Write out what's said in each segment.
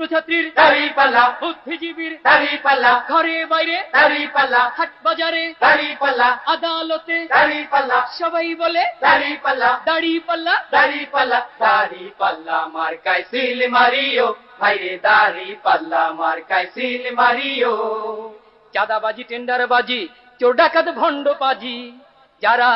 ছাত্রছাত্রীর দাঁড়িপাল্লা, বুদ্ধিজীবীর দাঁড়িপাল্লা, ঘরে বাইরে দাঁড়িপাল্লা, হাট বাজারে দাঁড়িপাল্লা, আদালতে দাঁড়িপাল্লা, সবাই বলে দাঁড়িপাল্লা, দাড়ি পাল্লা। দাঁড়িপাল্লা, দাঁড়িপাল্লা মার্কায় সিল মারিও, ভাইরে দাঁড়িপাল্লা মার্কায় সিল মারিও। চাঁদাবাজি টেন্ডারবাজি চোর ডাকাত ভণ্ড পাজি যারা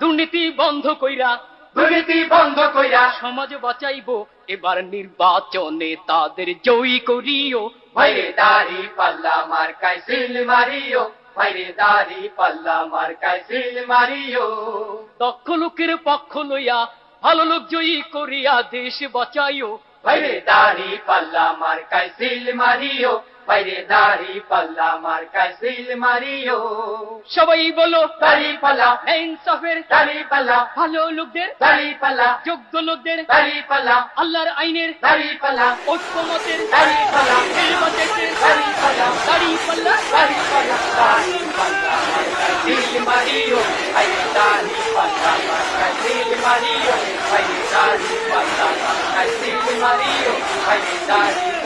দুর্নীতি বন্ধ কইরা দুর্নীতি বন্ধ কইরা সমাজ বাঁচাইবো এবার নির্বাচনে তাদের জয়ী করিও। ভাইরে দাঁড়িপাল্লা মার্কায় সিল মারিও, ভাইরে দাঁড়িপাল্লা মার্কায় সিল মারিও। দক্ষ লোকের পক্ষ লইয়া ভালো লোক জয়ী করিয়া দেশ বাঁচাইও। ভাইরে দাঁড়িপাল্লা মার্কায় সিল মারিও, ভাইরে দাঁড়িপাল্লা মার্কায় সিল মারিও। সবাই বলো দাঁড়িপাল্লা, ইনসাফের দাঁড়িপাল্লা, ভালো লোকদের দাঁড়িপাল্লা, যোগ্য লোকদের দাঁড়িপাল্লা, আল্লাহর আইনের দাঁড়িপাল্লা, ঐক্যমতের দাঁড়িপাল্লা, নির্বাচনের দাঁড়িপাল্লা, দাড়ি পাল্লা। দাঁড়িপাল্লা, দাঁড়িপাল্লা মার্কায় সিল মারিও, ভাইরে দাঁড়িপাল্লা মার্কায় সিল মারিও, ভাইরে দাঁড়িপাল্লা মার্কায় সিল মারিও, ভাইরে দাঁড়ি